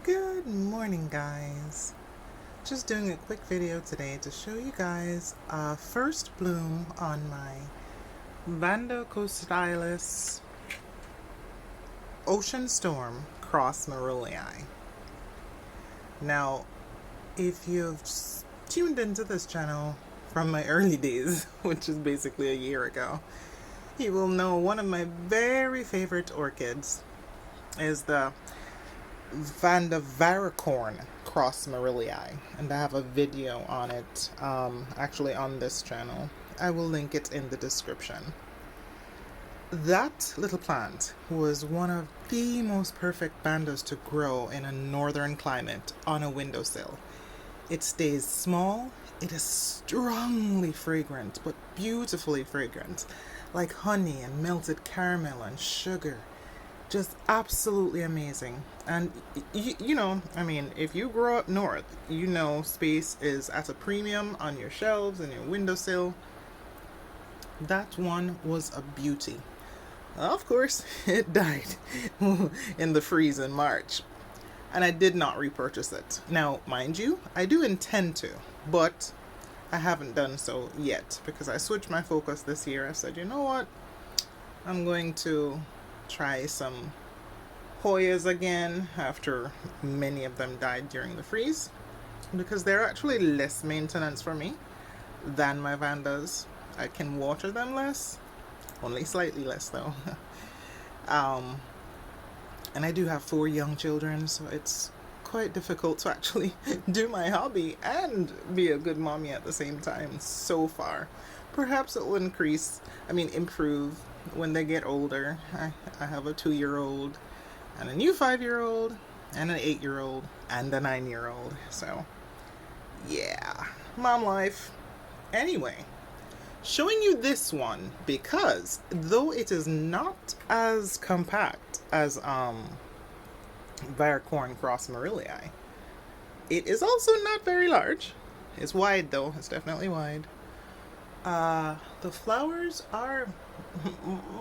Good morning, guys. Just doing a quick video today to show you guys a first bloom on my Vanda Ocean Storm Cross Merrillii. Now, if you've tuned into this channel from my early days, which is basically a year ago, you will know one of my very favorite orchids is the Vanda varakorn cross merrillii, and I have a video on it actually on this channel. I will link it in the description. That little plant was one of the most perfect vandas to grow in a northern climate on a windowsill. It stays small, it is strongly fragrant, but beautifully fragrant, like honey and melted caramel and sugar. Just absolutely amazing. And if you grow up north, you know space is at a premium on your shelves and your windowsill. That one was a beauty. Of course, it died in the freeze in March, and I did not repurchase it. Now, mind you, I do intend to, but I haven't done so yet because I switched my focus this year. I said, you know what? I'm going to try some Hoyas again after many of them died during the freeze, because they're actually less maintenance for me than my Vandas. I can water them less, only slightly less though. And I do have 4 young children, so it's quite difficult to actually do my hobby and be a good mommy at the same time so far. Perhaps it will improve when they get older. I have a 2-year-old and a new 5-year-old and an 8-year-old and a 9-year-old. So, yeah, mom life. Anyway, showing you this one because though it is not as compact as Varakorn Cross Merrillii, it is also not very large. It's wide though, it's definitely wide. The flowers are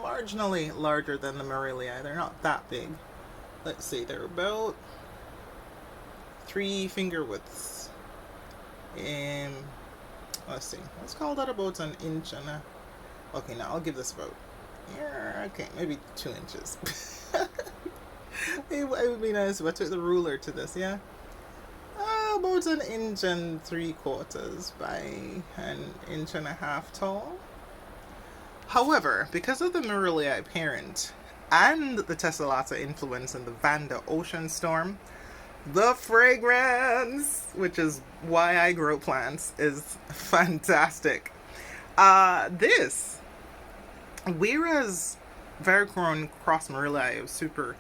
marginally larger than the merrillii. They're not that big. Let's see, they're about 3 finger widths. Let's see, let's call that about an inch and a. Okay, now I'll give this about. Yeah, okay, maybe 2 inches. It would be nice if I took the ruler to this, yeah? About an inch and 3/4 by an inch and a half tall. However, because of the merrillii parent and the tessellata influence in the Vanda Ocean Storm, the fragrance, which is why I grow plants, is fantastic. This, whereas Varakorn Cross Merrillii is super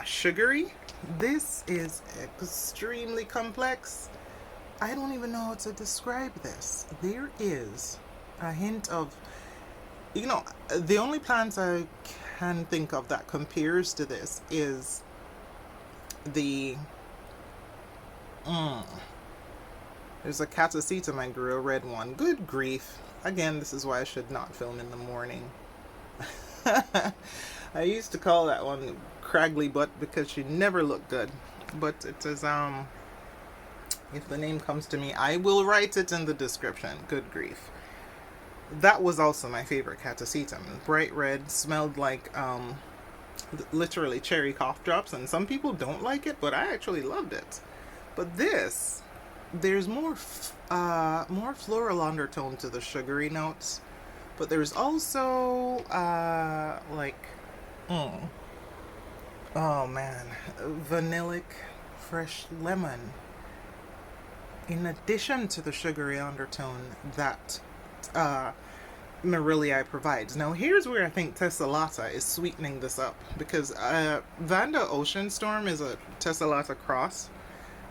sugary, this is extremely complex. I don't even know how to describe this. There is a hint of, the only plants I can think of that compares to this is the there's a catasetinae I grew, a red one. Good grief. Again, this is why I should not film in the morning. I used to call that one Craggly Butt because she never looked good. But it is, if the name comes to me, I will write it in the description. Good grief. That was also my favorite catasetinae. Bright red, smelled like, literally cherry cough drops, and some people don't like it, but I actually loved it. But this, there's more floral undertone to the sugary notes, but there's also oh man, vanillic fresh lemon in addition to the sugary undertone that merrillii provides. Now here's where I think tessellata is sweetening this up, because Vanda Ocean Storm is a tessellata cross,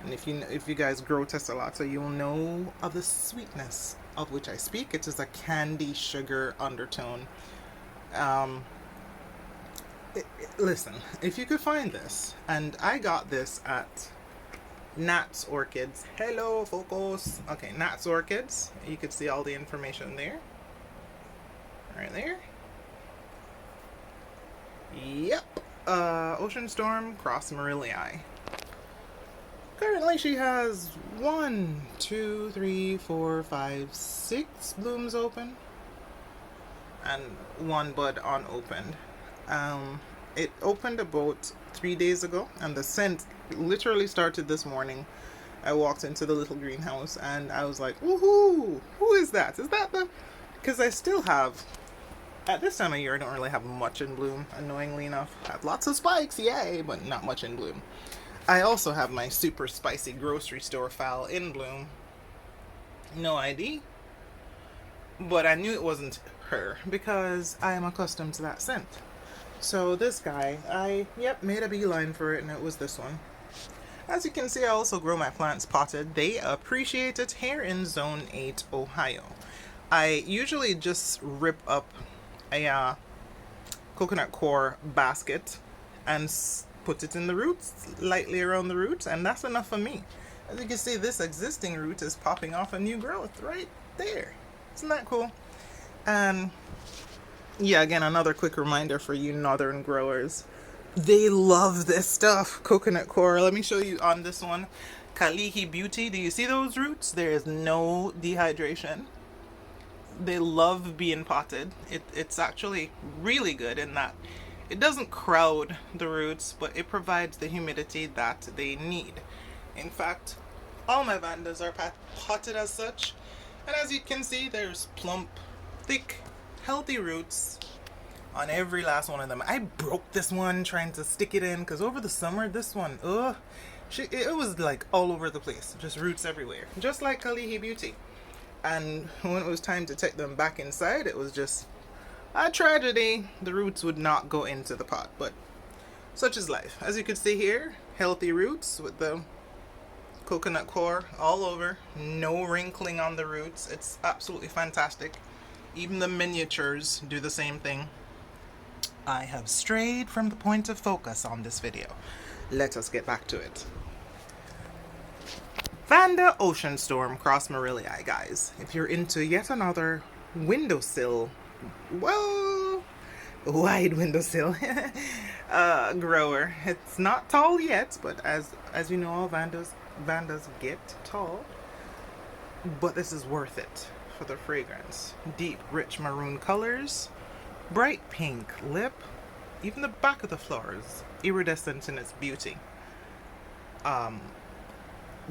and if you guys grow tessellata, you'll know of the sweetness of which I speak. It is a candy sugar undertone. Listen, if you could find this, and I got this at Nat's Orchids. Hello, focus. Okay, Nat's Orchids. You could see all the information there. Right there. Yep. Ocean Storm Cross Merrillii. Currently she has 6 blooms open and one bud unopened. It opened about 3 days ago, and the scent literally started this morning. I walked into the little greenhouse and I was like, woohoo! Who is that? Is that the. Because I still have. At this time of year, I don't really have much in bloom, annoyingly enough. I have lots of spikes, yay, but not much in bloom. I also have my super spicy grocery store fowl in bloom. No ID. But I knew it wasn't her because I am accustomed to that scent. So this guy, made a beeline for it, and it was this one. As you can see, I also grow my plants potted. They appreciate it here in Zone 8, Ohio. I usually just rip up a coconut core basket and put it in the roots, lightly around the roots, and that's enough for me. As you can see, this existing root is popping off a new growth right there. Isn't that cool? And yeah, again, another quick reminder for you northern growers. They love this stuff, coconut core. Let me show you on this one. Kalihi Beauty. Do you see those roots? There is no dehydration. They love being potted. It's actually really good in that it doesn't crowd the roots, but it provides the humidity that they need. In fact, all my Vandas are potted as such. And as you can see, there's plump, thick, healthy roots on every last one of them. I broke this one trying to stick it in because over the summer, this one, it was like all over the place. Just roots everywhere. Just like Kalihi Beauty. And when it was time to take them back inside, it was just a tragedy. The roots would not go into the pot, but such is life. As you can see here, healthy roots with the coconut core all over. No wrinkling on the roots. It's absolutely fantastic. Even the miniatures do the same thing. I have strayed from the point of focus on this video. Let us get back to it. Vanda Ocean Storm Cross Merrillii, guys. If you're into yet another windowsill, well, wide windowsill grower. It's not tall yet, but as you know, all Vandas get tall. But this is worth it for the fragrance. Deep, rich maroon colors, bright pink lip, even the back of the flower is iridescent in its beauty.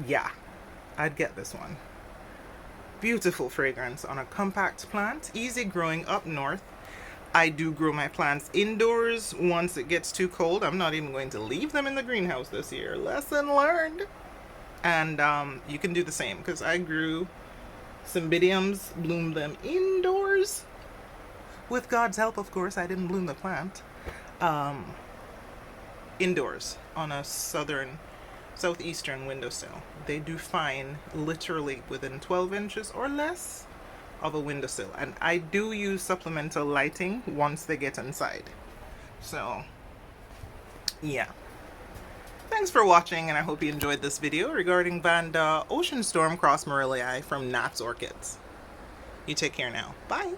Yeah, I'd get this one. Beautiful fragrance on a compact plant, easy growing up north. I do grow my plants indoors once it gets too cold. I'm not even going to leave them in the greenhouse this year. Lesson learned. And you can do the same because I grew cymbidiums, bloomed them indoors. With God's help, of course, I didn't bloom the plant. Indoors on a southeastern windowsill. They do fine literally within 12 inches or less of a windowsill. And I do use supplemental lighting once they get inside. So, yeah. Thanks for watching, and I hope you enjoyed this video regarding Vanda Ocean Storm Cross Merrillii from Nat's Orchids. You take care now. Bye!